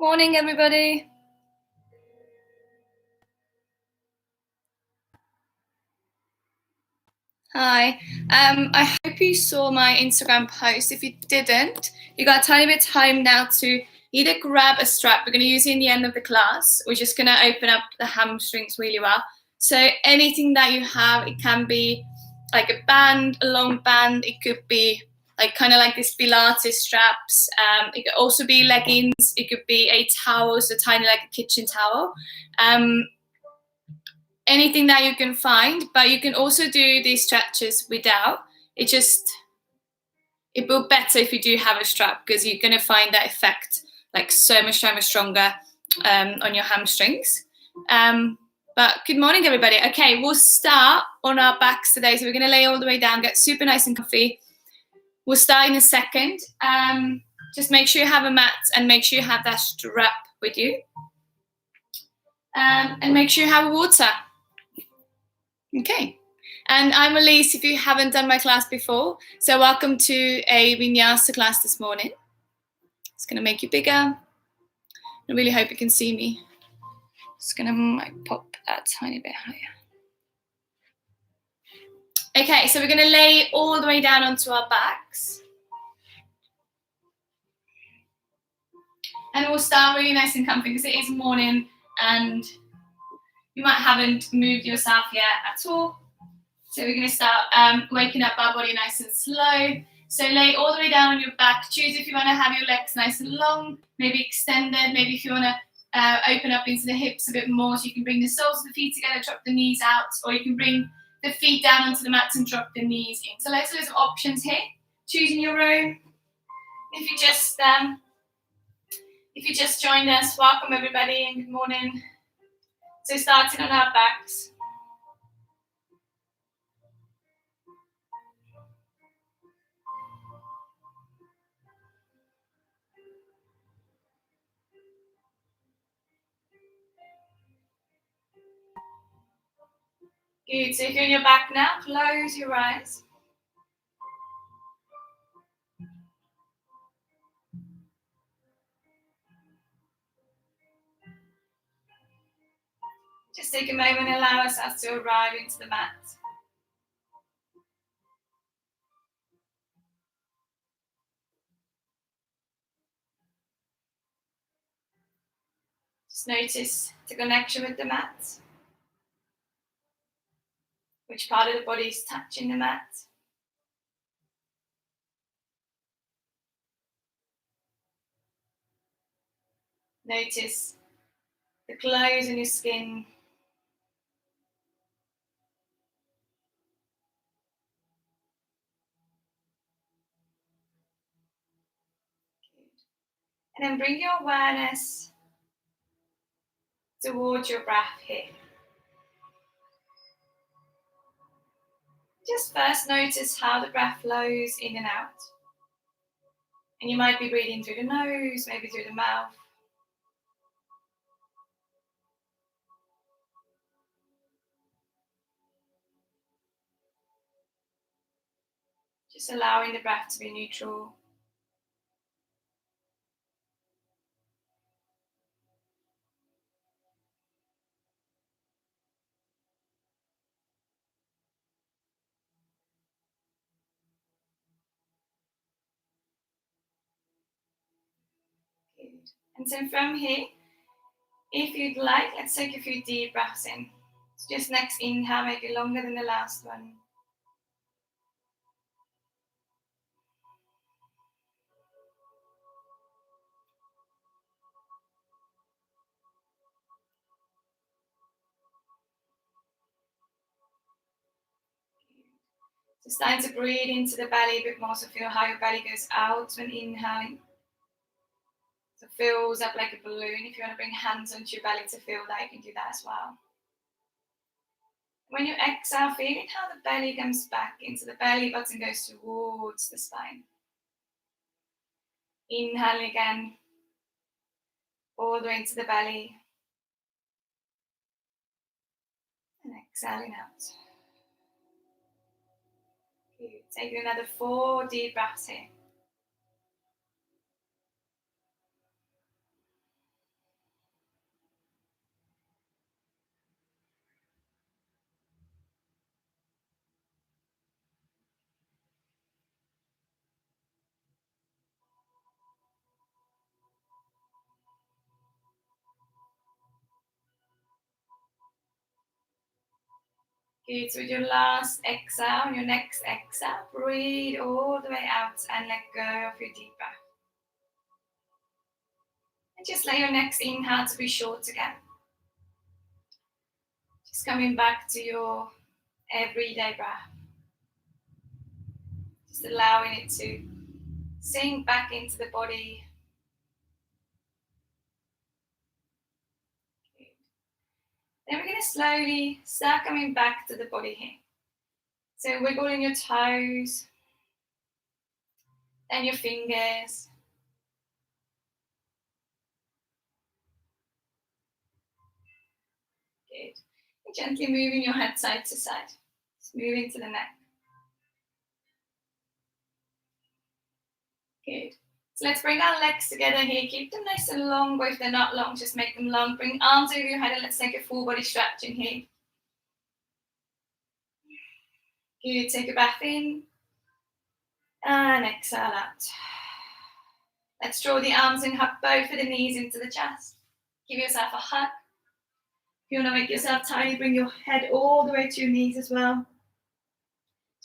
Morning, everybody. Hi. I hope you saw my Instagram post. If you didn't, you got a tiny bit of time now to either grab a strap. We're going to use it in the end of the class. We're just going to open up the hamstrings really well. So anything that you have, it can be like a band, a long band. It could be like kind of like these Pilates straps. It could also be leggings. It could be a towel, so tiny like a kitchen towel. Anything that you can find, but you can also do these stretches without. It will better if you do have a strap, because you're going to find that effect like so much stronger on your hamstrings. But good morning, everybody. Okay, we'll start on our backs today. So we're going to lay all the way down, get super nice and comfy. We'll start in a second. Just make sure you have a mat and make sure you have that strap with you. And make sure you have water. Okay, and I'm Elise if you haven't done my class before. So welcome to a Vinyasa class this morning. It's going to make you bigger. I really hope you can see me. Just going to pop that tiny bit higher. Okay, so we're going to lay all the way down onto our backs. And we'll start really nice and comfy because it is morning and you might haven't moved yourself yet at all. So we're going to start waking up our body nice and slow. So lay all the way down on your back. Choose if you want to have your legs nice and long, maybe extended. Maybe if you want to open up into the hips a bit more, so you can bring the soles of the feet together, drop the knees out, or you can bring the feet down onto the mats and drop the knees in. So lots of options here. Choosing your own. If you just joined us, welcome everybody and good morning. So starting on our backs. Good, so if you're on your back now, close your eyes. Just take a moment and allow us to arrive into the mat. Just notice the connection with the mat. Which part of the body is touching the mat? Notice the glows in your skin. Good. And then bring your awareness towards your breath here. Just first notice how the breath flows in and out. And you might be breathing through the nose, maybe through the mouth. Just allowing the breath to be neutral. Good. And so from here, if you'd like, let's take a few deep breaths in. So just next inhale, maybe longer than the last one. So starting to breathe into the belly a bit more, so feel how your belly goes out when inhaling. So fills up like a balloon. If you want to bring hands onto your belly to feel that, you can do that as well. When you exhale, feeling how the belly comes back into the belly button, goes towards the spine. Inhaling again, all the way into the belly. And exhaling out. Good. Taking another 4 deep breaths here. Good. So with your last exhale, your next exhale, breathe all the way out and let go of your deep breath. And just let your next inhale to be short again. Just coming back to your everyday breath. Just allowing it to sink back into the body. Good. Then we're going to slowly start coming back to the body here. So wiggling your toes, then your fingers. Good. And gently moving your head side to side. Just moving to the neck. Good. So let's bring our legs together here. Keep them nice and long, but if they're not long, just make them long. Bring arms over your head and let's take a full body stretching here. Good. Take a breath in and exhale out. Let's draw the arms in, hug both of the knees into the chest. Give yourself a hug. If you want to make yourself tiny, bring your head all the way to your knees as well.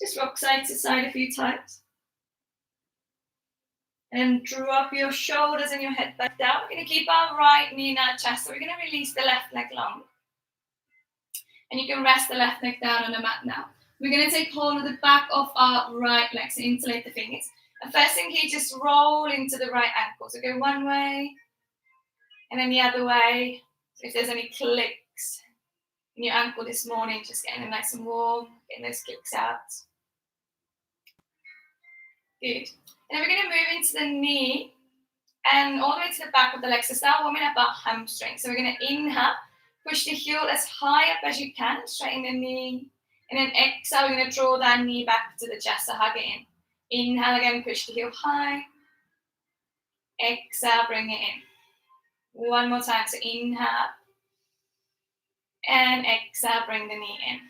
Just rock side to side a few times. And drop your shoulders and your head back down. We're going to keep our right knee in our chest. So we're going to release the left leg long. And you can rest the left leg down on the mat now. We're going to take hold of the back of our right leg. So interlate the fingers. The first thing here, just roll into the right ankle. So go one way and then the other way. So if there's any clicks in your ankle this morning, just getting them nice and warm, getting those clicks out. Good. And then we're going to move into the knee and all the way to the back of the leg. So start warming up our hamstrings. So we're going to inhale, push the heel as high up as you can, straighten the knee. And then exhale, we're going to draw that knee back to the chest, so hug it in. Inhale again, push the heel high. Exhale, bring it in. One more time, so inhale. And exhale, bring the knee in.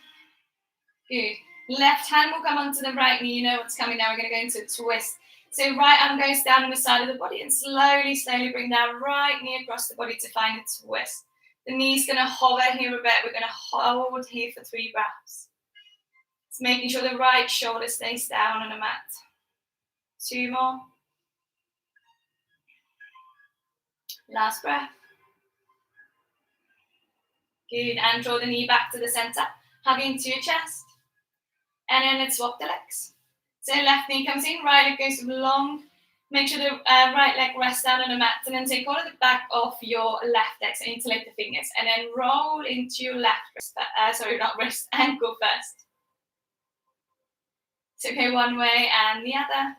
Good. Left hand will come onto the right knee. You know what's coming now. We're going to go into a twist. So right arm goes down on the side of the body and slowly, slowly bring that right knee across the body to find a twist. The knee's going to hover here a bit. We're going to hold here for 3 breaths. It's making sure the right shoulder stays down on the mat. 2 more. Last breath. Good. And draw the knee back to the center, hugging to your chest. And then let's swap the legs. So left knee comes in, right leg goes long. Make sure the right leg rests down on the mat. And then take hold of the back of your left leg. So interlate the fingers. And then roll into your left wrist. Ankle first. So go one way and the other.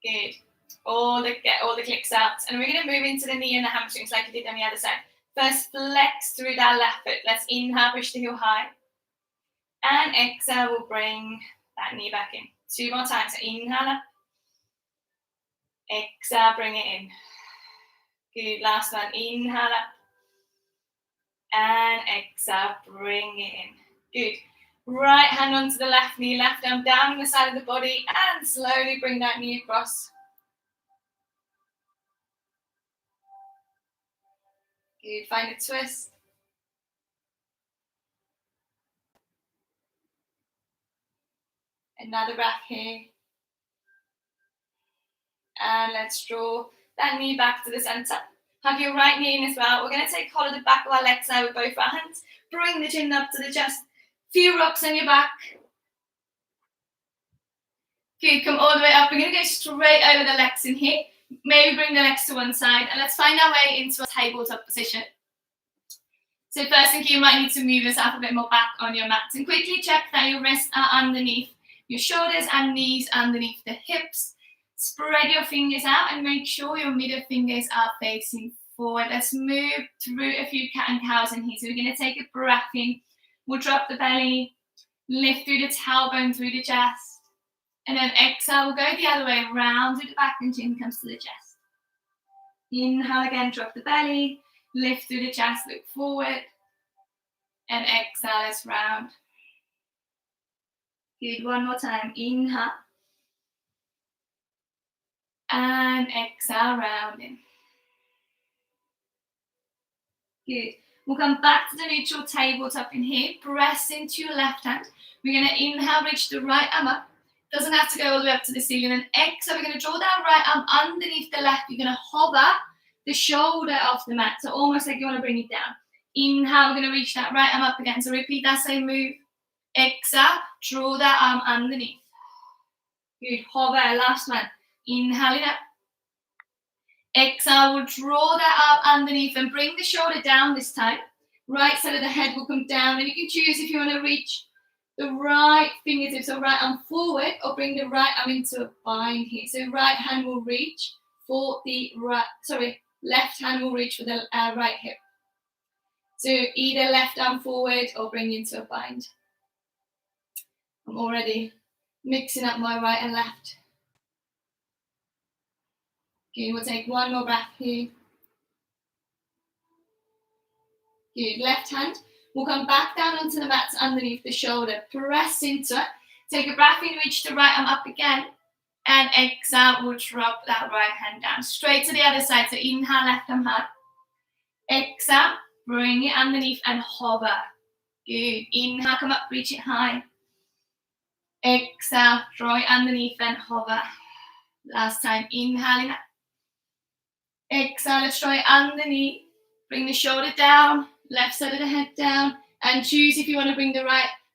Good. Get all the clicks out. And we're going to move into the knee and the hamstrings like you did on the other side. First, flex through that left foot. Let's inhale, push the heel high. And exhale, we'll bring that knee back in. 2 more times. So inhale up. Exhale, bring it in. Good. Last one. Inhale up. And exhale, bring it in. Good. Right hand onto the left knee, left arm down on the side of the body, and slowly bring that knee across. Good. Find a twist. Another breath here. And let's draw that knee back to the center. Hug your right knee in as well. We're going to take hold of the back of our legs now with both our hands. Bring the chin up to the chest. Few rocks on your back. Good. Come all the way up. We're going to go straight over the legs in here. Maybe bring the legs to one side. And let's find our way into a tabletop position. So first thing, you might need to move yourself a bit more back on your mat. And quickly check that your wrists are underneath your shoulders and knees underneath the hips. Spread your fingers out and make sure your middle fingers are facing forward. Let's move through a few cat and cows in here. So we're going to take a breath in. We'll drop the belly, lift through the tailbone, through the chest. And then exhale, we'll go the other way around through the back and chin comes to the chest. Inhale again, drop the belly, lift through the chest, look forward. And exhale, let's round. Good, one more time. Inhale. And exhale, rounding. Good. We'll come back to the neutral tabletop in here. Press into your left hand. We're going to inhale, reach the right arm up. Doesn't have to go all the way up to the ceiling. And exhale, we're going to draw that right arm underneath the left. You're going to hover the shoulder off the mat. So almost like you want to bring it down. Inhale, we're going to reach that right arm up again. So repeat that same move. Exhale, draw that arm underneath. Good. Hover, last one. Inhale it up. Exhale, we'll draw that arm underneath and bring the shoulder down this time. Right side of the head will come down, and you can choose if you want to reach the right fingertips or right arm forward or bring the right arm into a bind here. So right hand will reach for the left hand will reach for the right hip. So either left arm forward or bring into a bind. I'm already mixing up my right and left. Okay, we'll take one more breath here. Good. Left hand will come back down onto the mat underneath the shoulder. Press into it. Take a breath in, reach the right arm up again. And exhale, we'll drop that right hand down. Straight to the other side. So inhale, left arm high. Exhale, bring it underneath and hover. Good. Inhale, come up, reach it high. Exhale, draw it underneath and hover. Last time, inhaling up. Exhale, let's draw it underneath. Bring the shoulder down, left side of the head down, and choose if you want to bring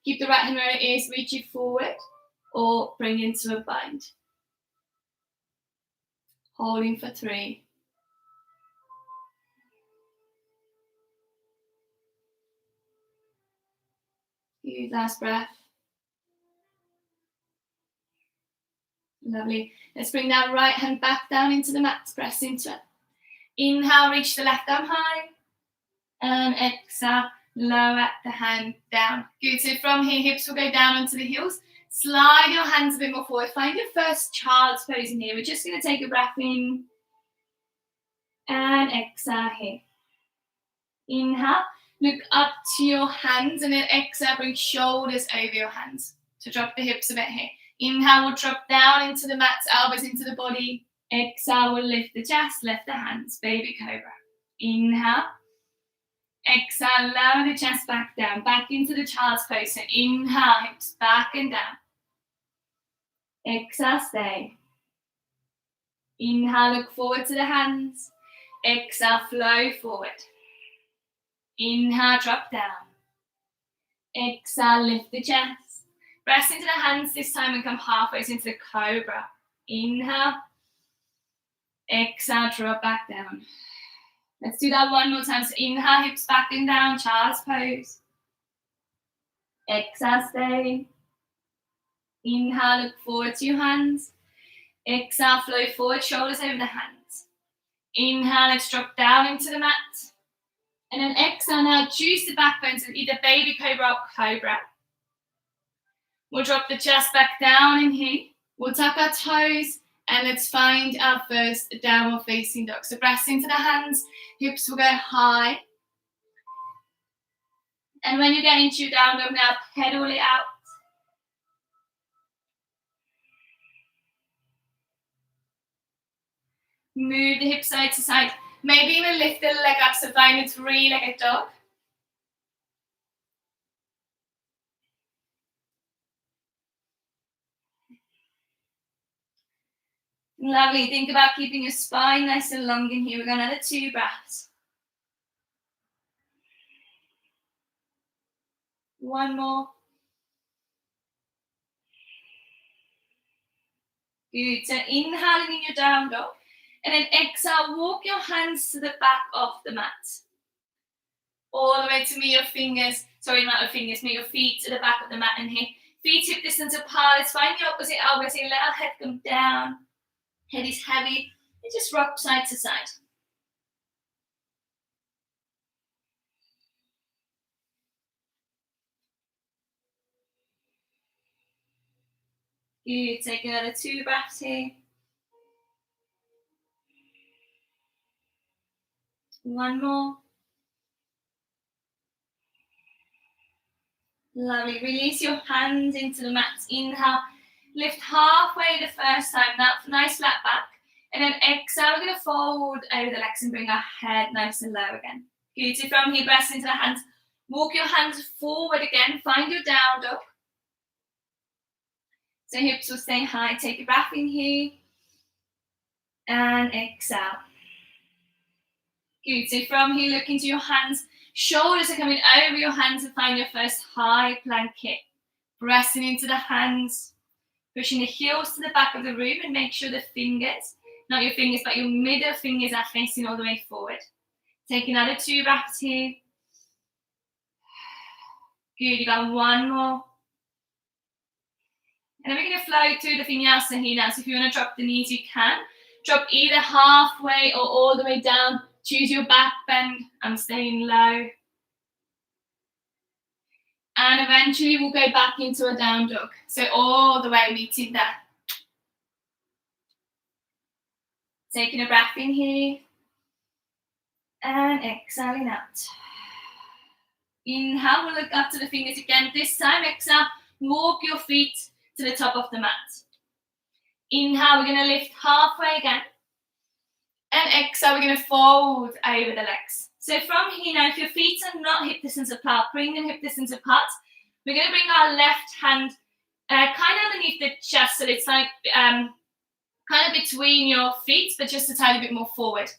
keep the right hand where it is, reach it forward, or bring into a bind. Holding for 3. Good, last breath. Lovely. Let's bring that right hand back down into the mat, press into it. Inhale, reach the left arm high. And exhale, lower the hand down. Good. So from here, hips will go down onto the heels. Slide your hands a bit more forward. Find your first child's pose in here. We're just going to take a breath in. And exhale here. Inhale, look up to your hands. And then exhale, bring shoulders over your hands. So drop the hips a bit here. Inhale, we'll drop down into the mat, elbows into the body. Exhale, we'll lift the chest, lift the hands, baby cobra. Inhale. Exhale, lower the chest back down, back into the child's pose. So inhale, hips back and down. Exhale, stay. Inhale, look forward to the hands. Exhale, flow forward. Inhale, drop down. Exhale, lift the chest. Press into the hands this time and come halfway into the cobra. Inhale. Exhale, drop back down. Let's do that one more time. So inhale, hips back and down, child's pose. Exhale, stay. Inhale, look forward to your hands. Exhale, flow forward, shoulders over the hands. Inhale, let's drop down into the mat. And then exhale, now juice the backbone to either baby cobra or cobra. We'll drop the chest back down in here. We'll tuck our toes. And let's find our first downward facing dog. So press into the hands, hips will go high. And when you get into your down dog now, pedal it out. Move the hips side to side. Maybe even lift the leg up, so find a 3-legged dog. Lovely. Think about keeping your spine nice and long in here. We're going to another 2 breaths. One more. Good. So inhaling in your down dog. And then exhale, walk your hands to the back of the mat. All the way to meet your fingers. Sorry, not your fingers. Meet your feet to the back of the mat in here. Feet hip distance apart. Let's find the opposite elbows here. Let our head come down. Head is heavy. And just rock side to side. Good. Take another 2 breaths here. One more. Lovely. Release your hands into the mat. Inhale. Lift halfway the first time. That nice flat back. And then exhale, we're going to fold over the legs and bring our head nice and low again. Good. So from here, press into the hands. Walk your hands forward again. Find your down dog. So hips will stay high. Take a breath in here. And exhale. Good. So from here, look into your hands. Shoulders are coming over your hands and find your first high plank kick. Pressing into the hands. Pushing the heels to the back of the room and make sure the fingers, not your fingers, but your middle fingers are facing all the way forward. Take another 2 breaths here. Good, you got one more. And then we're going to flow to the vinyasa here now. So if you want to drop the knees, you can. Drop either halfway or all the way down. Choose your back bend. I'm staying low. And eventually we'll go back into a down dog. So all the way meeting there. Taking a breath in here. And exhaling out. Inhale, we'll look up to the fingers again. This time, exhale, walk your feet to the top of the mat. Inhale, we're going to lift halfway again. And exhale, we're going to fold over the legs. So from here now, if your feet are not hip distance apart, bring them hip distance apart. We're going to bring our left hand kind of underneath the chest, so it's like kind of between your feet, but just a tiny bit more forward.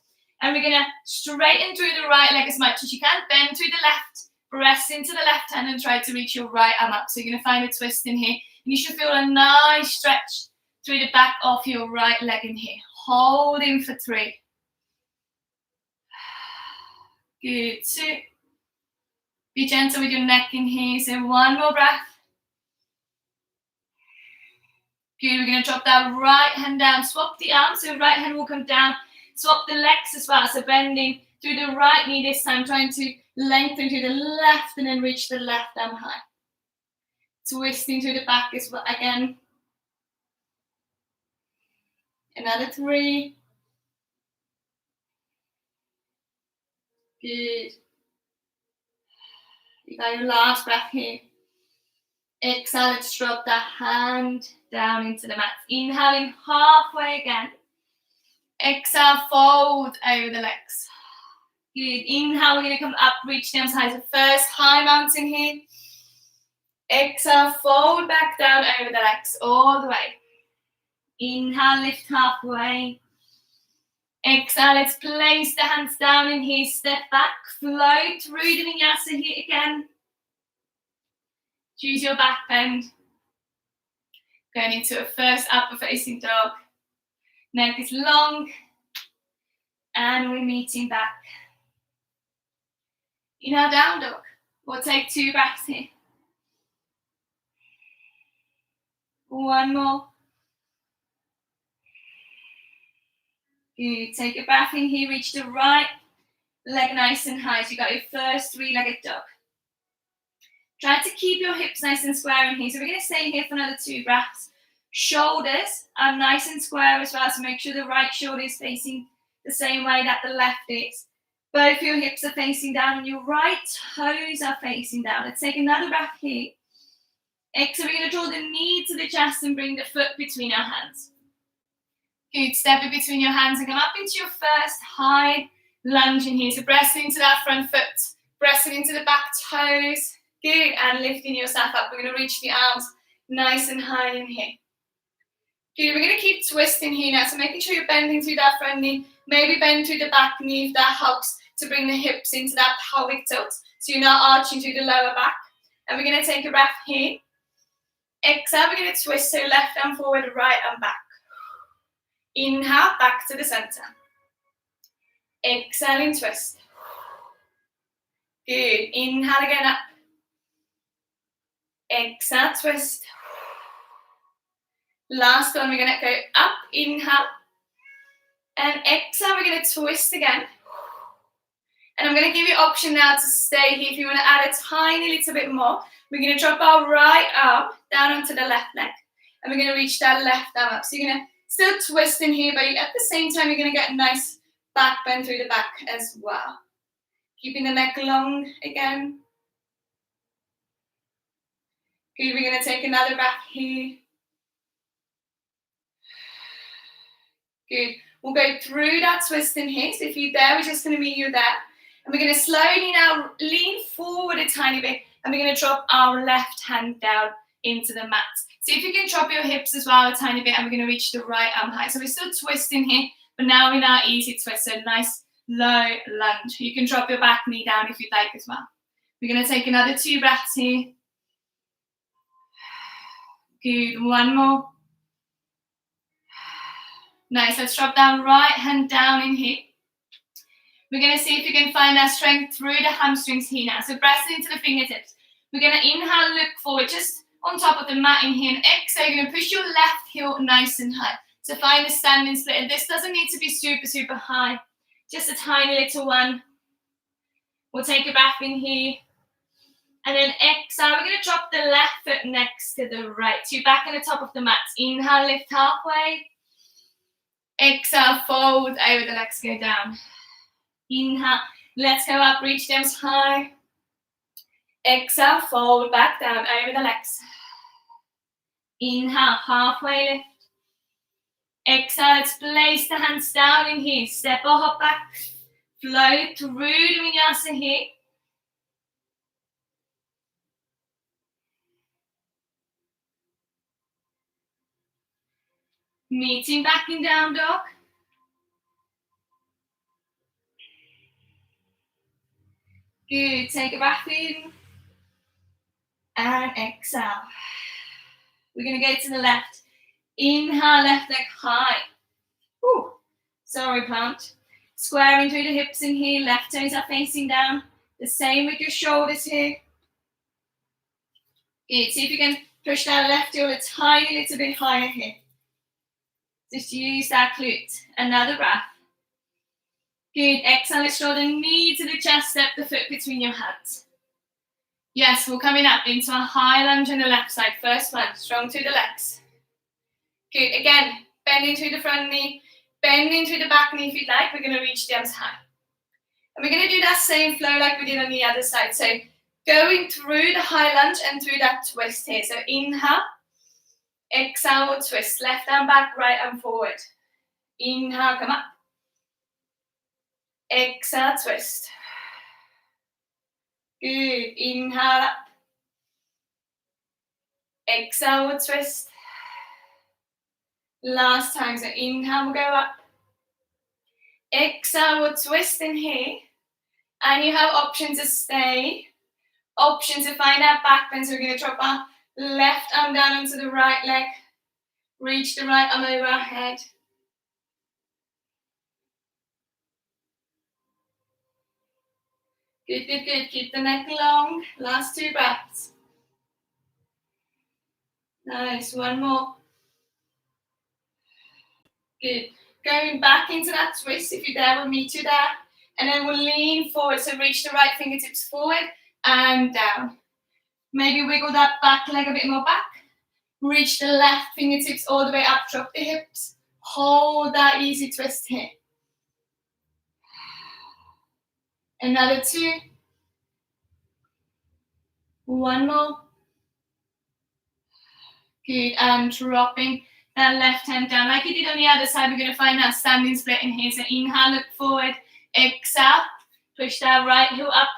And we're going to straighten through the right leg as much as you can, bend through the left, press into the left hand and try to reach your right arm up. So you're going to find a twist in here. And you should feel a nice stretch through the back of your right leg in here. Holding for 3. Good. 2. Be gentle with your neck in here. So one more breath. Good. We're going to drop that right hand down. Swap the arms. So right hand will come down. Swap the legs as well. So bending through the right knee this time. Trying to lengthen to the left and then reach the left arm high. Twisting to the back as well again. Another 3. Good. You got your last breath here. Exhale, let's drop the hand down into the mat. Inhaling halfway again. Exhale, fold over the legs. Good. Inhale, we're going to come up, reach the arms high. So first high mountain here. Exhale, fold back down over the legs all the way. Inhale, lift halfway. Exhale, let's place the hands down in here. Step back, float through the vinyasa here again. Choose your back bend. Going into a first upper facing dog. Neck is long. And we're meeting back. In our down dog, we'll take 2 breaths here. One more. Good. Take a breath in here. Reach the right leg nice and high. So you got your first 3-legged dog. Try to keep your hips nice and square in here. So we're going to stay here for another 2 breaths. Shoulders are nice and square as well. So make sure the right shoulder is facing the same way that the left is. Both your hips are facing down and your right toes are facing down. Let's take another breath here. Exhale, we're going to draw the knee to the chest and bring the foot between our hands. Good. Step it between your hands and come up into your first high lunge in here. So pressing into that front foot, pressing into the back toes. Good. And lifting yourself up. We're going to reach the arms nice and high in here. Good. We're going to keep twisting here now. So making sure you're bending through that front knee. Maybe bend through the back knee if that helps to bring the hips into that pelvic tilt. So you're not arching through the lower back. And we're going to take a breath here. Exhale, we're going to twist. So left arm forward, right arm back. Inhale, back to the center. Exhale and twist. Good. Inhale again up. Exhale, twist. Last one, we're going to go up, inhale. And exhale, we're going to twist again. And I'm going to give you option now to stay here. If you want to add a tiny little bit more, we're going to drop our right arm down onto the left leg. And we're going to reach that left arm up. So you're going to still twist in here, but at the same time, you're going to get a nice back bend through the back as well. Keeping the neck long again. Good, we're going to take another breath here. Good. We'll go through that twist in here. So if you're there, we're just going to meet you there. And we're going to slowly now lean forward a tiny bit. And we're going to drop our left hand down into the mat. See if you can drop your hips as well a tiny bit. And we're going to reach the right arm high. So we're still twisting here. But now in our easy twist. So nice low lunge. You can drop your back knee down if you'd like as well. We're going to take another 2 breaths here. Good. One more. Nice. Let's drop that right hand down in here. We're going to see if you can find that strength through the hamstrings here now. So press into the fingertips. We're going to inhale, look forward, just on top of the mat in here. And exhale, you're going to push your left heel nice and high. So find a standing split. And this doesn't need to be super, super high. Just a tiny little one. We'll take a breath in here. And then exhale, we're going to drop the left foot next to the right. So you're back on the top of the mat. Inhale, lift halfway. Exhale, fold over the legs, go down. Inhale, let's go up, reach the arms high. Exhale, fold back down over the legs. Inhale, halfway lift. Exhale, let's place the hands down in here. Step or hop back. Float through the vinyasa here. Meeting back in down dog. Good, take a breath in. And exhale. We're going to go to the left. Inhale, left leg high. Woo. Sorry, plant. Squaring through the hips in here. Left toes are facing down. The same with your shoulders here. Good, see if you can push that left heel a tiny little bit higher here. Just use that glute. Another breath. Good. Exhale, let's draw the knee to the chest. Step the foot between your hands. Yes, we're coming up into a high lunge on the left side. First one, strong through the legs. Good. Again, bending through the front knee, bending through the back knee if you'd like. We're going to reach the arms high. And we're going to do that same flow like we did on the other side. So going through the high lunge and through that twist here. So inhale. Exhale, twist. Left arm back, right arm forward. Inhale, come up. Exhale, twist. Good. Inhale up. Exhale, twist. Last time. So inhale, we'll go up. Exhale, we'll twist in here. And you have options to stay. Options to find that back bend. So we're going to drop our left arm down onto the right leg. Reach the right arm over our head. Good, good, good. Keep the neck long. Last 2 breaths. Nice. One more. Good. Going back into that twist. If you're there, we'll meet you there. And then we'll lean forward. So reach the right fingertips forward and down. Maybe wiggle that back leg a bit more back. Reach the left fingertips all the way up. Drop the hips. Hold that easy twist here. Another 2. One more. Good. And dropping that left hand down. Like you did on the other side, we're going to find that standing split in here. So inhale, look forward. Exhale. Push that right heel up.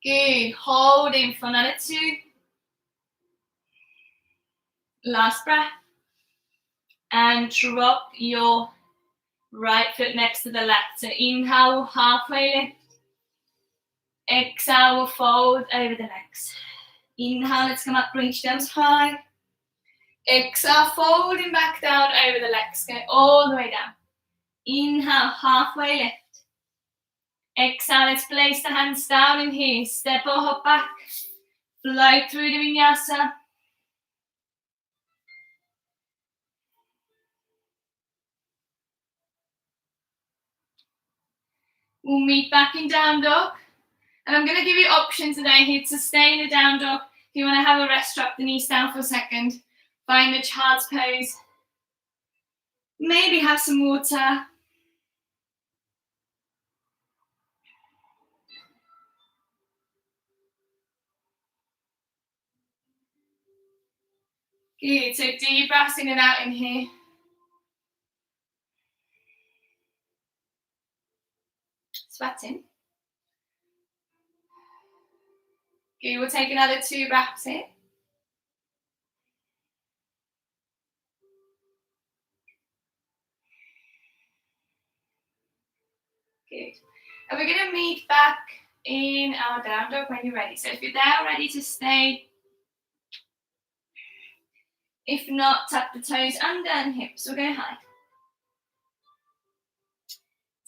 Good. Holding for another 2. Last breath. And drop your right foot next to the left. So inhale, halfway lift. Exhale, we'll fold over the legs. Inhale, let's come up, reach the arms high. Exhale, folding back down over the legs. Go all the way down. Inhale, halfway lift. Exhale, let's place the hands down in here. Step or hop back. Float through the vinyasa. We'll meet back in down dog. And I'm going to give you options today here to stay in a down dog. If you want to have a rest, drop the knees down for a second. Find the child's pose. Maybe have some water. Good. So deep breaths in and out in here. Sweating. Good. We'll take another 2 breaths here. Good. And we're going to meet back in our down dog when you're ready. So if you're there ready to stay, if not, tuck the toes under and hips. We're going high.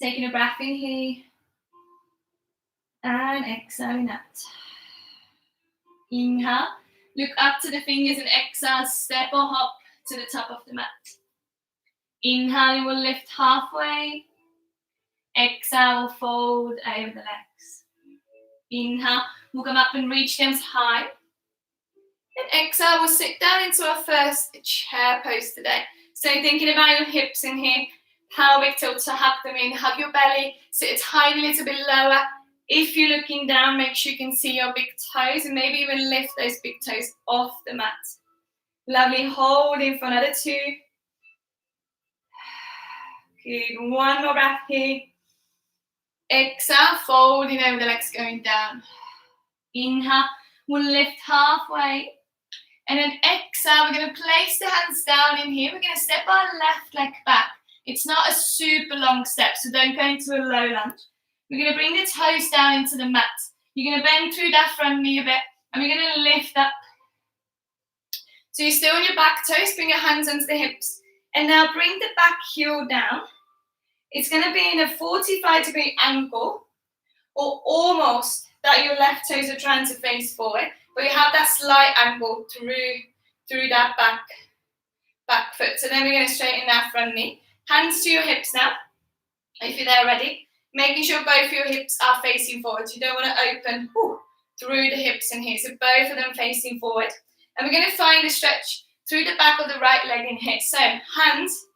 Taking a breath in here. And exhaling out. Inhale. Look up to the fingers and exhale. Step or hop to the top of the mat. Inhale, you will lift halfway. Exhale, fold over the legs. Inhale, we'll come up and reach them high. And exhale, we'll sit down into our first chair pose today. So thinking about your hips in here, pelvic tilt, so hug them in, hug your belly, sit a tiny little bit lower. If you're looking down, make sure you can see your big toes and maybe even lift those big toes off the mat. Lovely, holding for another 2. Good, 1 more breath here. Exhale, folding over the legs, going down. Inhale, we'll lift halfway. And then exhale, we're going to place the hands down in here. We're going to step our left leg back. It's not a super long step, so don't go into a low lunge. We're going to bring the toes down into the mat. You're going to bend through that front knee a bit, and we're going to lift up. So you're still on your back toes, bring your hands onto the hips. And now bring the back heel down. It's going to be in a 45-degree angle, or almost that your left toes are trying to face forward, but you have that slight angle through that back foot. So then we're going to straighten that front knee. Hands to your hips now, if you're there ready. Making sure both of your hips are facing forward. You don't want to open through the hips in here. So both of them facing forward. And we're going to find a stretch through the back of the right leg in here. So hands,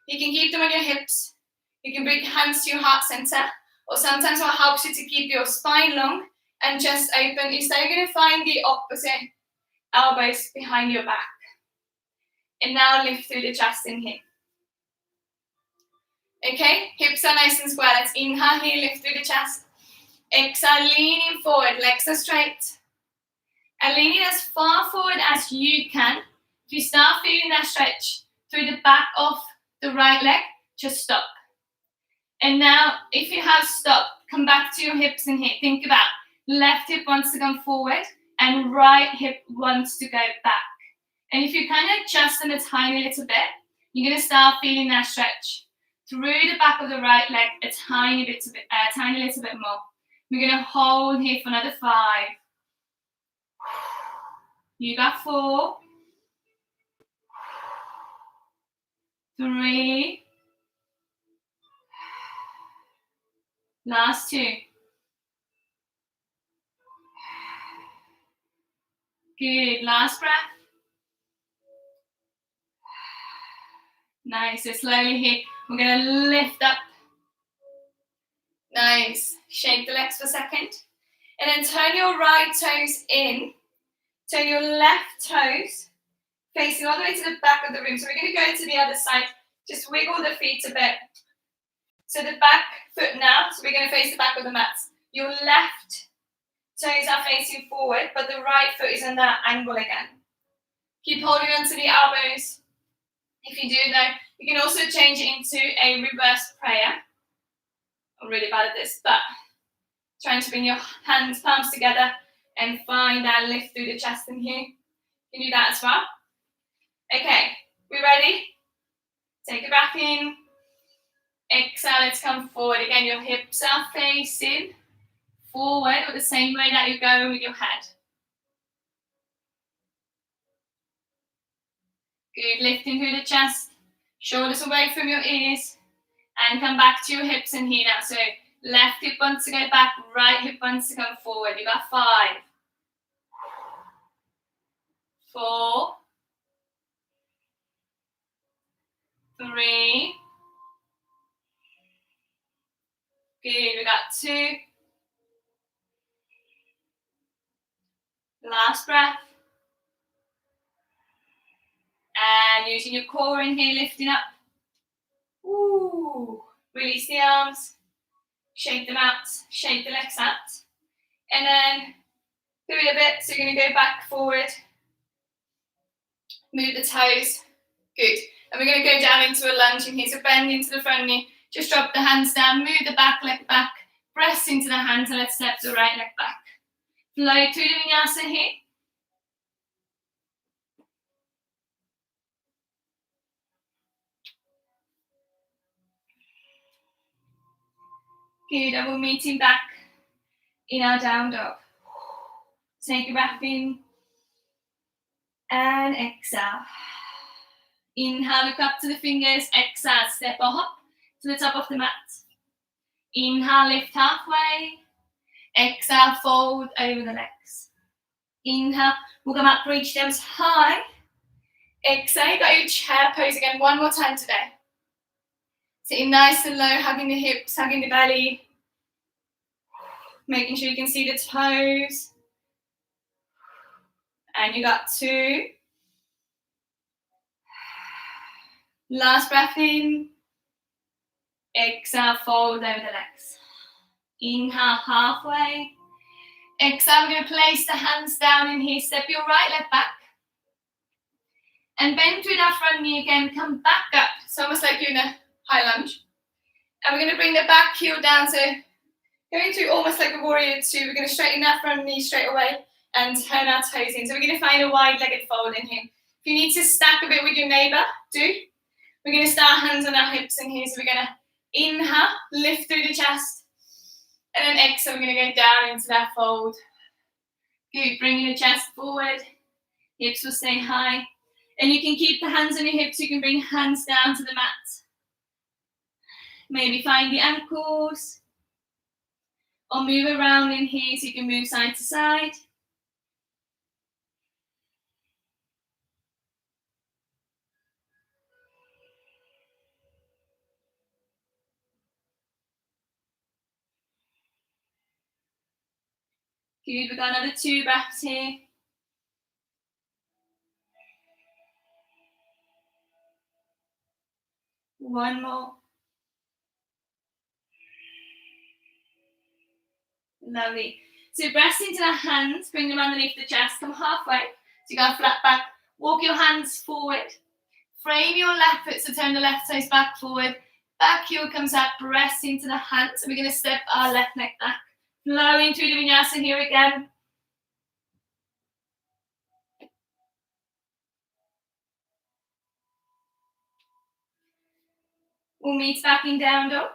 you can keep them on your hips. You can bring hands to your heart center. Or sometimes what helps you to keep your spine long and chest open is that you're going to find the opposite elbows behind your back. And now lift through the chest in here. Okay, hips are nice and square. Let's inhale here, lift through the chest. Exhale, leaning forward, legs are straight. And leaning as far forward as you can. If you start feeling that stretch through the back of the right leg, just stop. And now, if you have stopped, come back to your hips in here. Think about left hip wants to come forward and right hip wants to go back. And if you kind of adjust them a tiny little bit, you're going to start feeling that stretch through the back of the right leg a tiny little bit more. We're going to hold here for another 5. You got 4, 3, last 2. Good, last breath. Nice, so slowly here, we're going to lift up. Nice, shake the legs for a second. And then turn your right toes in. Turn your left toes facing all the way to the back of the room. So we're going to go to the other side. Just wiggle the feet a bit. So the back foot now, so we're going to face the back of the mat. Your left toes are facing forward, but the right foot is in that angle again. Keep holding onto the elbows. If you do though, you can also change it into a reverse prayer. I'm really bad at this, but trying to bring your hands, palms together and find that lift through the chest in here. You can do that as well. Okay, we ready? Take a breath in. Exhale, let's come forward. Again, your hips are facing forward or the same way that you're going with your head. Good, lifting through the chest, shoulders away from your ears, and come back to your hips in here now. So left hip wants to go back, right hip wants to come forward. You got 5, 4, 3, good, we got 2, last breath, And using your core in here, lifting up. Ooh. Release the arms. Shake them out. Shake the legs out. And then do it a bit. So you're going to go back, forward. Move the toes. Good. And we're going to go down into a lunge in here. So bend into the front knee. Just drop the hands down. Move the back leg back. Press into the hands and let's step the right leg back. Flow through the vinyasa here. Good. And we're meeting back in our down dog. Take a breath in. And exhale. Inhale, look up to the fingers. Exhale, step or hop to the top of the mat. Inhale, lift halfway. Exhale, fold over the legs. Inhale, we'll come up, reach them high. Exhale, got your chair pose again. One more time today. Sitting nice and low, hugging the hips, hugging the belly. Making sure you can see the toes. And you got 2. Last breath in. Exhale, fold over the legs. Inhale, halfway. Exhale, we're going to place the hands down in here. Step your right leg back. And bend through that front knee again. Come back up. It's almost like you're in a high lunge. And we're going to bring the back heel down. So going through almost like a warrior 2. We're going to straighten that front knee straight away and turn our toes in. So we're going to find a wide-legged fold in here. If you need to stack a bit with your neighbour, do. We're going to start hands on our hips in here. So we're going to inhale, lift through the chest. And then exhale, we're going to go down into that fold. Good, bringing the chest forward. Hips will stay high. And you can keep the hands on your hips. You can bring hands down to the mat. Maybe find the ankles. Or move around in here so you can move side to side. Good, we've got another 2 breaths here. One more. Lovely. So press into the hands, bring them underneath the chest, come halfway. So you got a flat back. Walk your hands forward. Frame your left foot, so turn the left toes back forward. Back heel comes up, press into the hands. So we're going to step our left leg back. Flowing through the vinyasa here again. We'll meet back in down dog.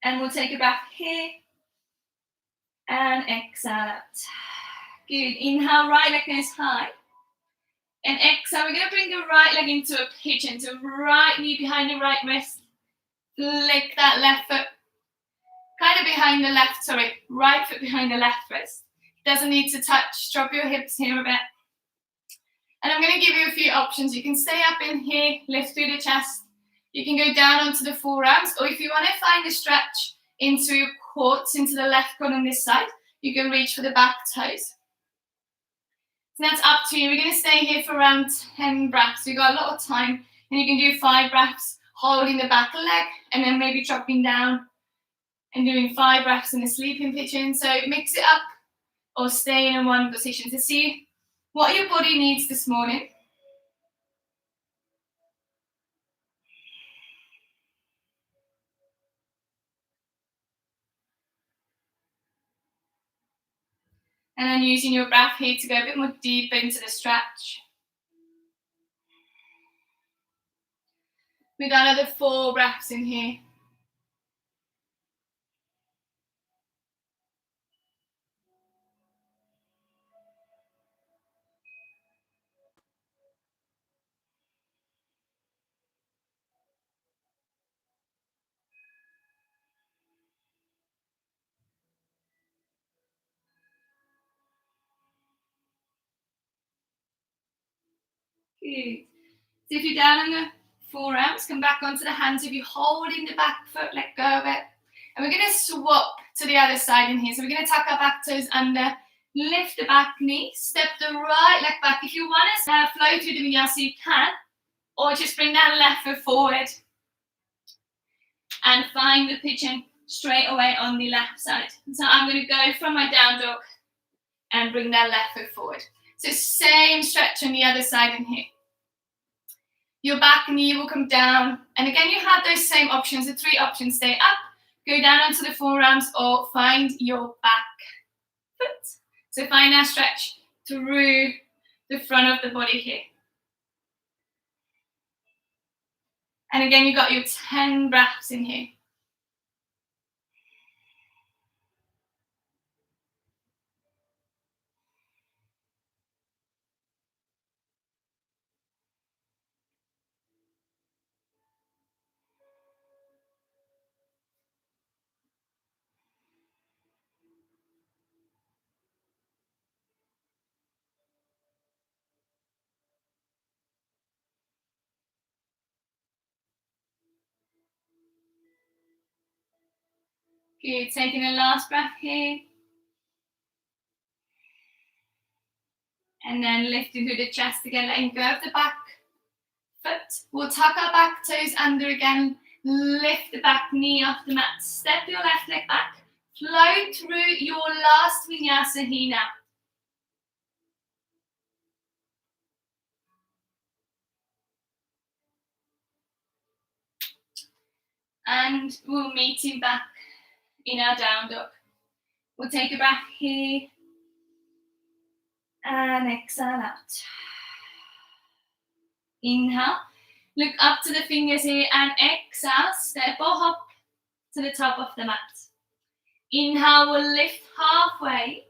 And we'll take a breath here. And exhale out. Good. Inhale, right leg goes high. And exhale, we're going to bring the right leg into a pigeon. So right knee behind the right wrist. Flick that left foot. Kind of behind the left, right foot behind the left wrist. Doesn't need to touch. Drop your hips here a bit. And I'm going to give you a few options. You can stay up in here, lift through the chest. You can go down onto the forearms. Or if you want to find a stretch into your quads, into the left quad on this side, you can reach for the back toes. So that's up to you. We're going to stay here for around 10 breaths. We've got a lot of time. And you can do 5 breaths holding the back leg and then maybe dropping down and doing 5 breaths in a sleeping pigeon. So mix it up or stay in one position to see what your body needs this morning. And then using your breath here to go a bit more deep into the stretch. We've got another 4 breaths in here. Good. So if you're down on the forearms, come back onto the hands. If you're holding the back foot, let go of it. And we're going to swap to the other side in here. So we're going to tuck our back toes under, lift the back knee, step the right leg back. If you want to flow through the vinyasa, you can, or just bring that left foot forward and find the pigeon straight away on the left side. So I'm going to go from my down dog and bring that left foot forward. So same stretch on the other side in here. Your back knee will come down, and again you have those same options, the 3 options: stay up, go down onto the forearms, or find your back foot. So find that stretch through the front of the body here. And again, you've got your 10 breaths in here. Good, taking a last breath here. And then lifting through the chest again, letting go of the back foot. We'll tuck our back toes under again, lift the back knee off the mat, step your left leg back, flow through your last vinyasa here now. And we'll meet him back in our down dog. We'll take a breath here and exhale out. Inhale, look up to the fingers here, and exhale, step or hop to the top of the mat. Inhale, we'll lift halfway,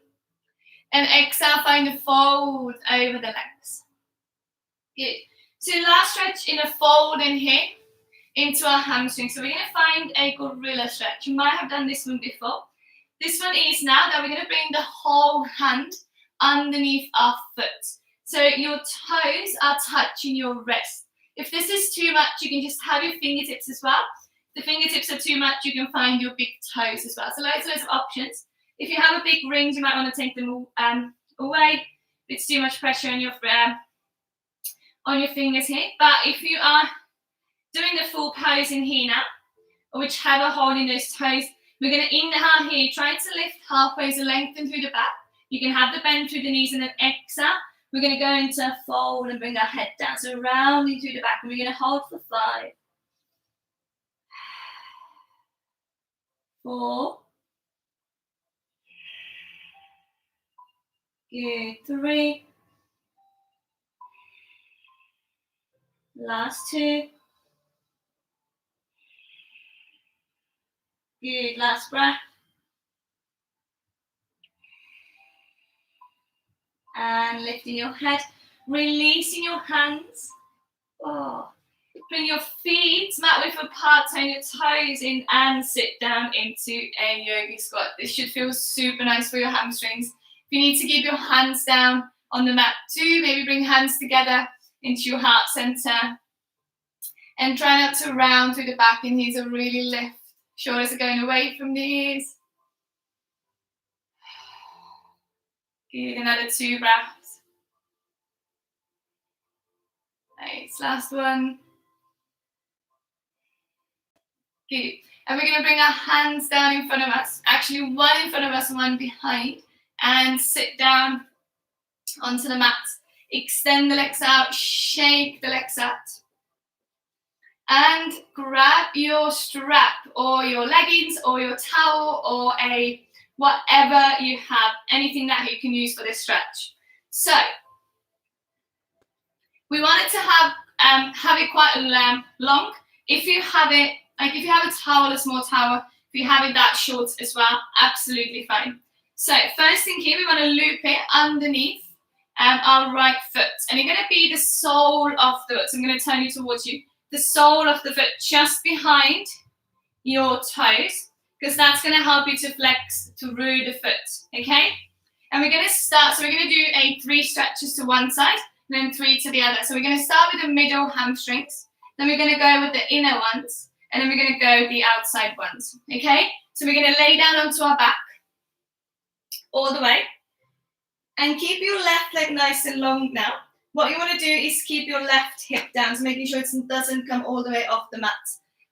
and exhale, find a fold over the legs. Good. So last stretch in a fold in here into our hamstring. So we're going to find a gorilla stretch. You might have done this one before. This one is now that we're going to bring the whole hand underneath our foot. So your toes are touching your wrist. If this is too much, you can just have your fingertips as well. If the fingertips are too much, you can find your big toes as well. So loads of options. If you have a big ring, you might want to take them away. It's too much pressure on your fingers here. But if you are doing the full pose in here now, or whichever holding those toes, we're going to inhale here, try to lift halfway, so lengthen through the back. You can have the bend through the knees, and then exhale. We're going to go into a fold and bring our head down. So rounding through the back, and we're going to hold for 5, 4, good, 3, last 2, good, last breath. And lifting your head, releasing your hands. Oh. Bring your feet mat width apart, turn your toes in, and sit down into a yogi squat. This should feel super nice for your hamstrings. If you need to keep your hands down on the mat too, maybe bring hands together into your heart center. And try not to round through the back and knees, or really lift. Shoulders are going away from the ears. Good, another 2 breaths. Nice, last one. Good. And we're going to bring our hands down in front of us. Actually, one in front of us and one behind. And sit down onto the mat. Extend the legs out, shake the legs out. And grab your strap or your leggings or your towel or whatever you have, anything that you can use for this stretch. So we wanted to have it quite long. If you have it, like if you have a towel, a small towel, if you have it that short as well, absolutely fine. So first thing here, we want to loop it underneath our right foot, and you're going to be the sole of the foot. So I'm going to turn you towards you. The sole of the foot just behind your toes, because that's going to help you to flex through the foot, okay? And we're going to start, so we're going to do 3 stretches to one side, and then 3 to the other. So we're going to start with the middle hamstrings, then we're going to go with the inner ones, and then we're going to go the outside ones, okay? So we're going to lay down onto our back all the way. And keep your left leg nice and long now. What you want to do is keep your left hip down, so making sure it doesn't come all the way off the mat.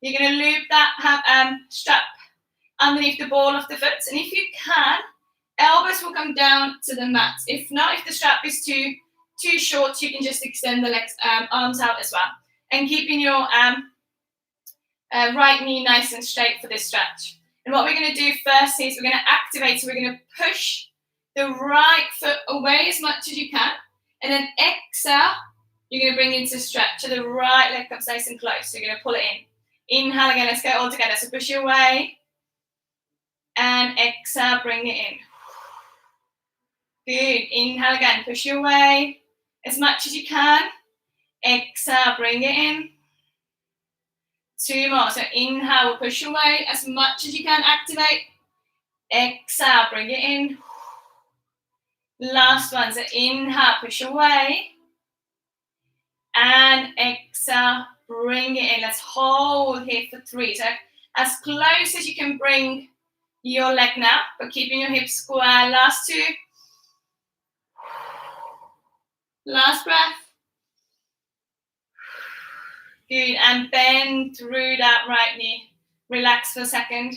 You're going to loop that strap underneath the ball of the foot, and if you can, elbows will come down to the mat. If not, if the strap is too short, you can just extend the legs, arms out as well. And keeping your right knee nice and straight for this stretch. And what we're going to do first is we're going to activate, so we're going to push the right foot away as much as you can, and then exhale, you're going to bring into stretch, so the right leg comes nice and close, so you're going to pull it in. Inhale again, let's go all together, so push it away, and exhale, bring it in. Good, inhale again, push it away as much as you can, exhale, bring it in. 2 more, so inhale, push away as much as you can, activate, exhale, bring it in. Last one, so inhale, push away, and exhale, bring it in. Let's hold here for 3, so as close as you can bring your leg now, but keeping your hips square. Last 2, last breath. Good, and bend through that right knee. Relax for a second.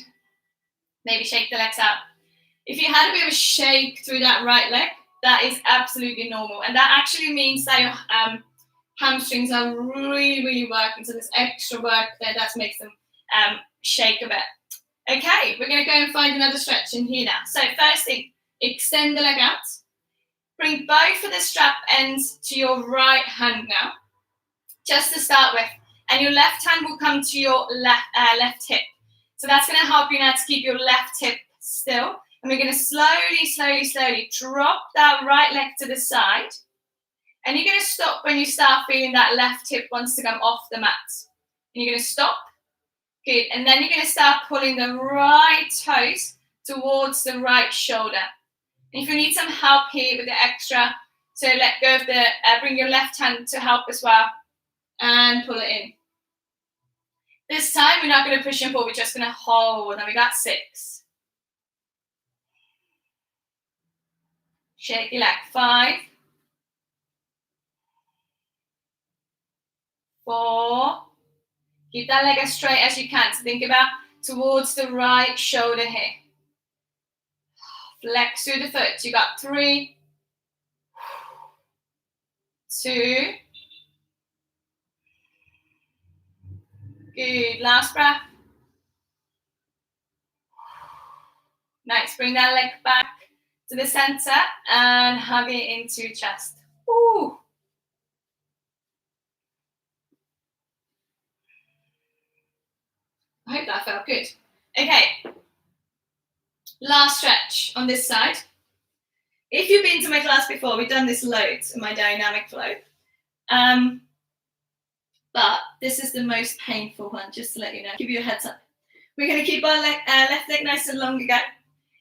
Maybe shake the legs out. If you had a bit of a shake through that right leg, that is absolutely normal. And that actually means that your hamstrings are really, really working. So there's extra work there that makes them shake a bit. Okay, we're going to go and find another stretch in here now. So first thing, extend the leg out. Bring both of the strap ends to your right hand now, just to start with. And your left hand will come to your left hip. So that's going to help you now to keep your left hip still. And we're going to slowly, slowly, slowly drop that right leg to the side. And you're going to stop when you start feeling that left hip wants to come off the mat. And you're going to stop. Good. And then you're going to start pulling the right toes towards the right shoulder. And if you need some help here with the extra, so let go of the, bring your left hand to help as well. And pull it in. This time, we're not going to push and pull. We're just going to hold. And we got 6. Shake your leg. 5. 4. Keep that leg as straight as you can. So think about towards the right shoulder here. Flex through the foot. You got 3. 2. Good. Last breath. Nice. Bring that leg back to the center and hug it into your chest. Ooh. I hope that felt good. Okay. Last stretch on this side. If you've been to my class before, we've done this loads in my dynamic flow. But this is the most painful one, just to let you know. Give you a heads up. We're going to keep our left leg nice and long again.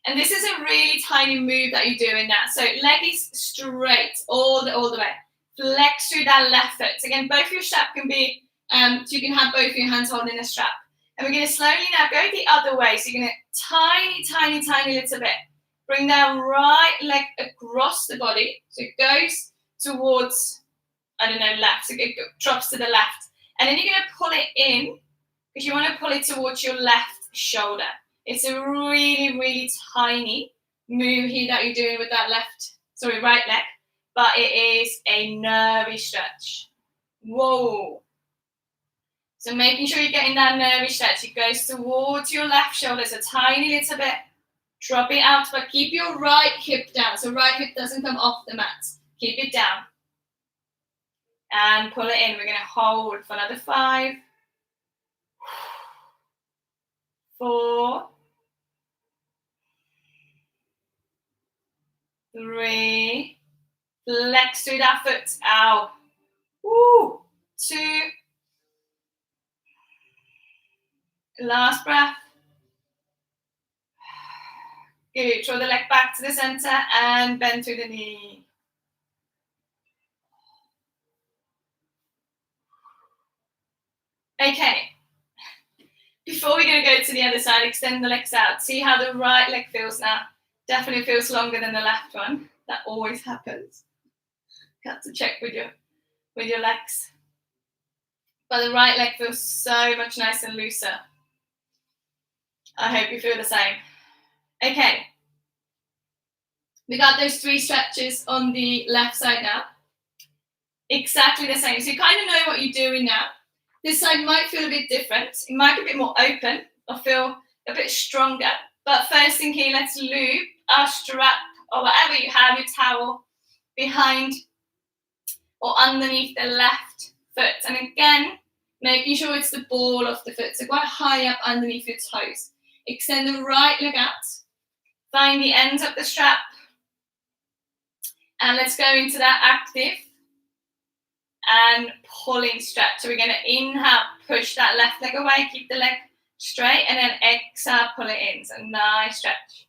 And this is a really tiny move that you're doing now. So leg is straight all the way. Flex through that left foot. So again, both your strap can be, so you can have both your hands holding the strap. And we're going to slowly now go the other way. So you're going to tiny little bit. Bring that right leg across the body. So it goes towards, left. So it drops to the left. And then you're going to pull it in because you want to pull it towards your left shoulder. It's a really, really tiny move here that you're doing with that right leg. But it is a nervy stretch. Whoa. So making sure you're getting that nervy stretch. It goes towards your left shoulder. It's a tiny little bit. Drop it out, but keep your right hip down. So right hip doesn't come off the mat. Keep it down. And pull it in. We're going to hold for another 5. 4. 3. Flex through that foot. Ow. Woo. 2. Last breath. Good. Draw the leg back to the center and bend through the knee. Okay. Before we're going to go to the other side, extend the legs out. See how the right leg feels now. Definitely feels longer than the left one. That always happens. You have to check with your legs. But the right leg feels so much nicer and looser. I hope you feel the same. Okay. We got those 3 stretches on the left side now. Exactly the same. So you kind of know what you're doing now. This side might feel a bit different. It might be a bit more open or feel a bit stronger. But first thing here, let's loop our strap or whatever you have, your towel, behind or underneath the left foot. And again, making sure it's the ball of the foot, so quite high up underneath your toes. Extend the right leg out. Find the ends of the strap. And let's go into that active and pulling stretch. So we're going to inhale, push that left leg away, keep the leg straight, and then exhale, pull it in. So nice stretch.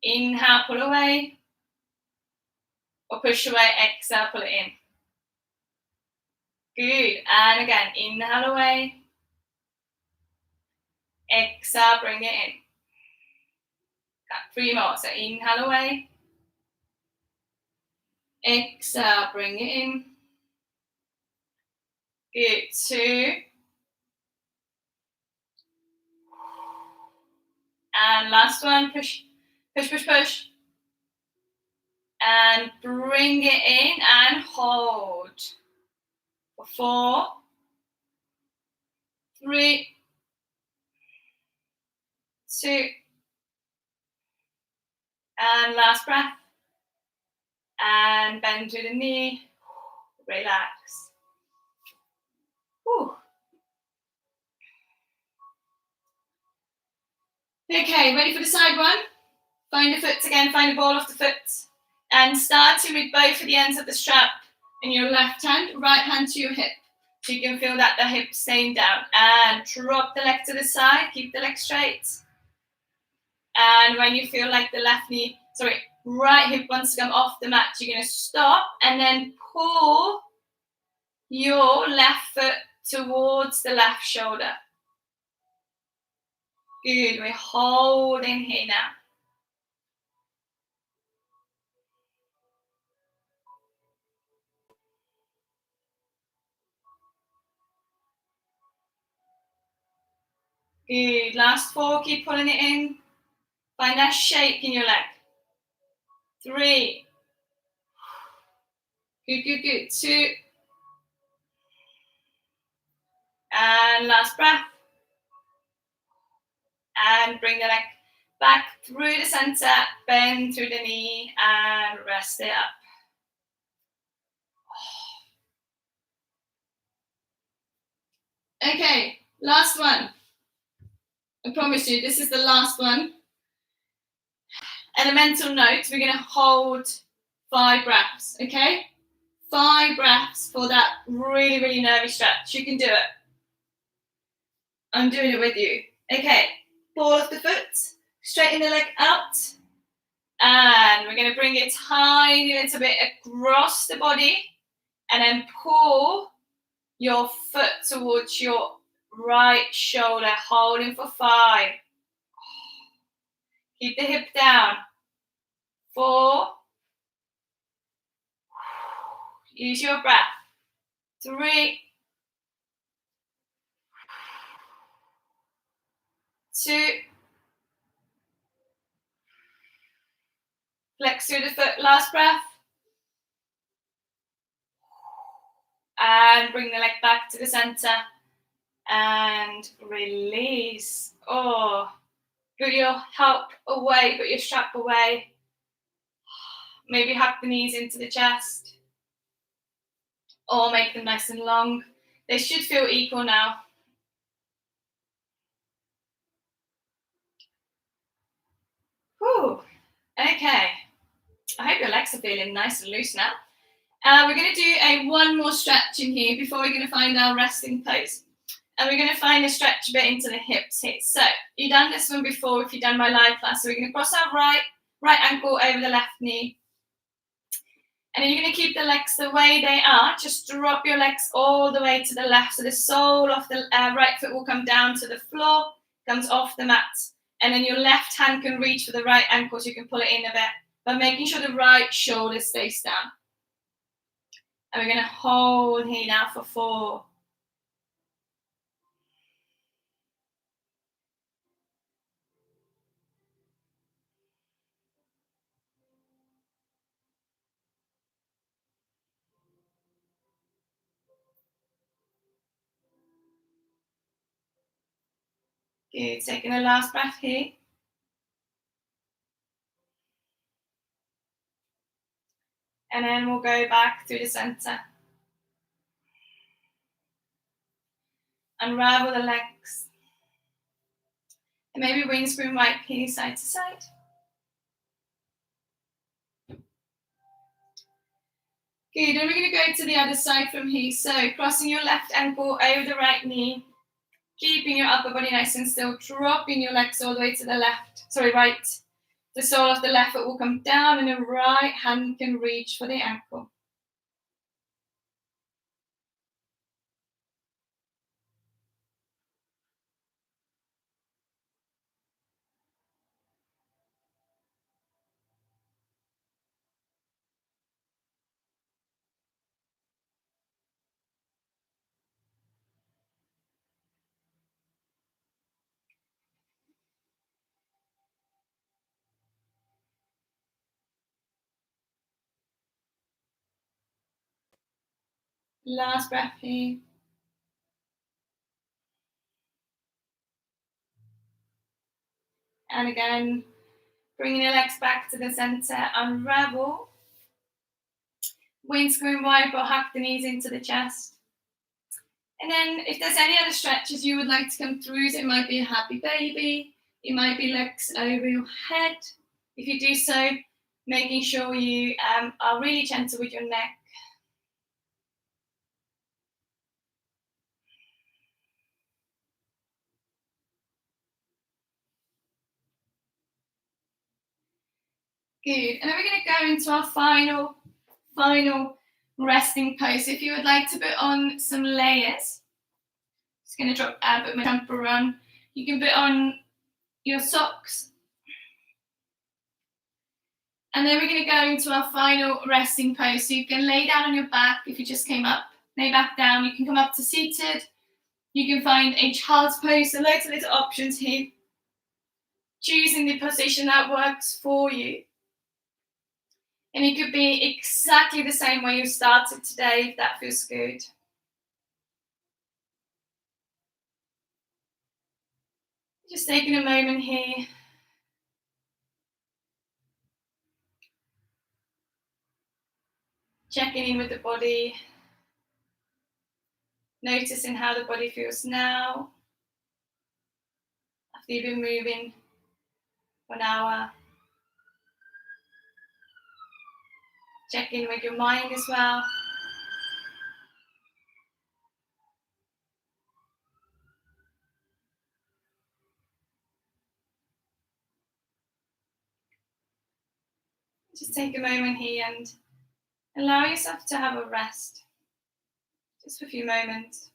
Inhale, pull away, or push away, exhale, pull it in. Good. And again, inhale away, exhale, bring it in. Got 3 more. So inhale away, exhale, bring it in. Good. 2. And last one, push, push, push, push. And bring it in and hold. For 4, 3, 2. And last breath. And bend to the knee. Relax. Whew. Okay, ready for the side one? Find the foot again, find the ball of the foot. And starting with both of the ends of the strap in your left hand, right hand to your hip. So you can feel that the hip staying down. And drop the leg to the side, keep the leg straight. And when you feel like the right hip wants to come off the mat, you're going to stop and then pull your left foot towards the left shoulder. Good, we're holding here now. Good, last 4, keep pulling it in. Find that shake in your leg. 3. Good, good, good. 2. And last breath. And bring the leg back through the center, bend through the knee, and rest it up. Okay, last one. I promise you, this is the last one. And a mental note, we're going to hold 5 breaths, okay? 5 breaths for that really, really nervy stretch. You can do it. I'm doing it with you. Okay, ball of the foot, straighten the leg out. And we're going to bring it tiny little bit across the body. And then pull your foot towards your right shoulder, holding for 5. Keep the hip down. 4. Use your breath. 3. 2. Flex through the foot, last breath. And bring the leg back to the center. And release. Oh, put your help away, put your strap away. Maybe hug the knees into the chest. Or make them nice and long. They should feel equal now. Whew. Okay. I hope your legs are feeling nice and loose now. We're going to do one more stretch in here before we're going to find our resting pose. And we're going to find a stretch a bit into the hips here. So you've done this one before if you've done my live class. So we're going to cross our right ankle over the left knee. And then you're going to keep the legs the way they are. Just drop your legs all the way to the left. So the sole of the right foot will come down to the floor, comes off the mat. And then your left hand can reach for the right ankle so you can pull it in a bit. but making sure the right shoulder stays down. And we're going to hold here now for 4. Good, taking a last breath here. And then we'll go back through the center. Unravel the legs. And maybe windscreen wipe here side to side. Good, and we're going to go to the other side from here. So crossing your left ankle over the right knee. Keeping your upper body nice and still. Dropping your legs all the way to the right. The sole of the left foot will come down and the right hand can reach for the ankle. Last breath here. And again, bringing your legs back to the center, unravel. Windscreen wipe or hug the knees into the chest. And then if there's any other stretches you would like to come through, so it might be a happy baby, it might be legs over your head. If you do so, making sure you are really gentle with your neck. Good. And then we're going to go into our final resting pose. So if you would like to put on some layers, just going to put my jumper on. You can put on your socks. And then we're going to go into our final resting pose. So you can lay down on your back if you just came up, lay back down. You can come up to seated. You can find a child's pose. So loads of little options here. Choosing the position that works for you. And it could be exactly the same way you started today, if that feels good. Just taking a moment here. Checking in with the body. Noticing how the body feels now. After you've been moving for an hour. Check in with your mind as well. Just take a moment here and allow yourself to have a rest. Just for a few moments.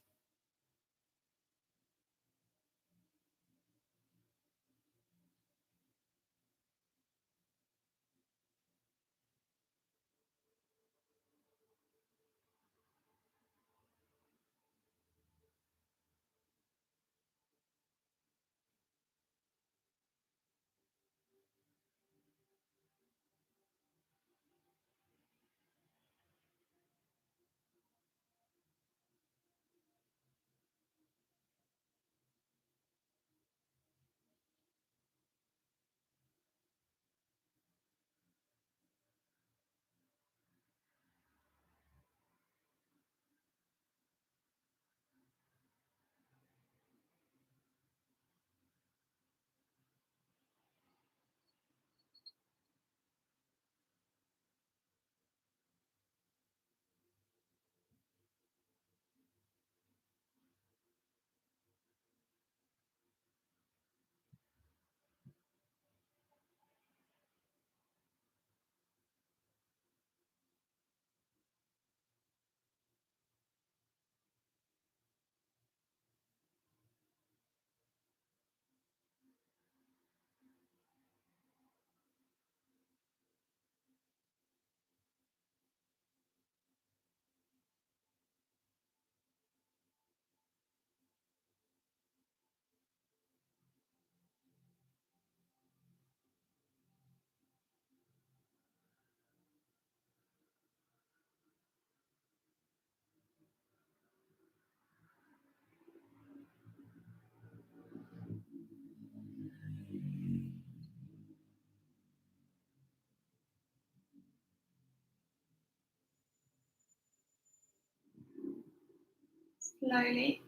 Slowly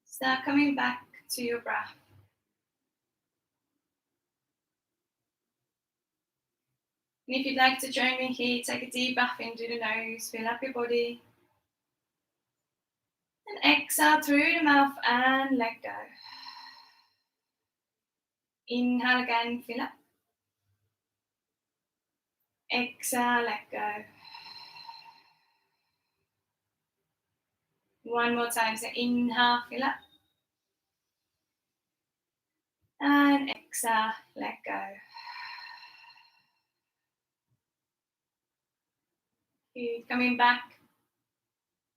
start coming back to your breath. And if you'd like to join me here, take a deep breath in through the nose, fill up your body. And exhale through the mouth and let go. Inhale again, fill up. Exhale, let go. One more time, so inhale, fill up. And exhale, let go. Good. Coming back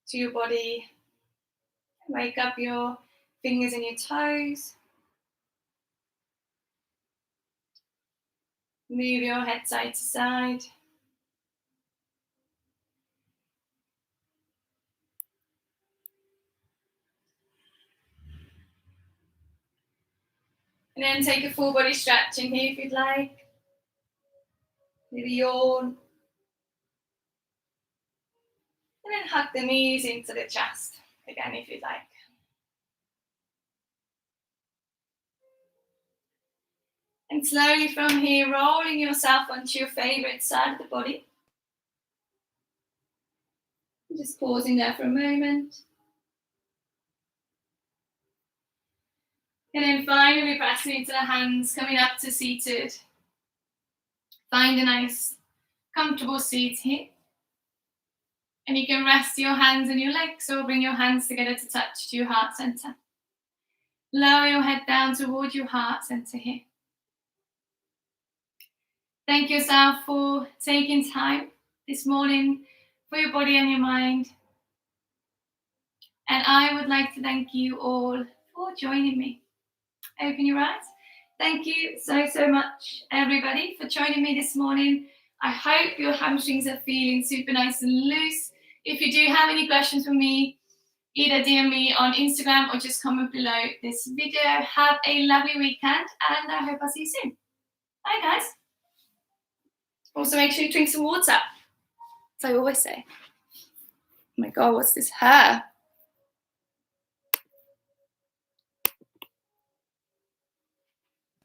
to your body. Wake up your fingers and your toes. Move your head side to side. And then take a full body stretch in here if you'd like. Maybe yawn. And then hug the knees into the chest again if you'd like. And slowly from here, rolling yourself onto your favorite side of the body. Just pausing there for a moment. And then finally pressing into the hands, coming up to seated. Find a nice, comfortable seat here. And you can rest your hands on your legs or bring your hands together to touch to your heart center. Lower your head down toward your heart center here. Thank yourself for taking time this morning for your body and your mind. And I would like to thank you all for joining me. Open your eyes. Thank you so much, everybody, for joining me this morning. I hope your hamstrings are feeling super nice and loose. If you do have any questions for me, either DM me on Instagram or just comment below this video. Have a lovely weekend, and I hope I'll see you soon. Bye, guys. Also, make sure you drink some water, as I always say. Oh my God, what's this hair?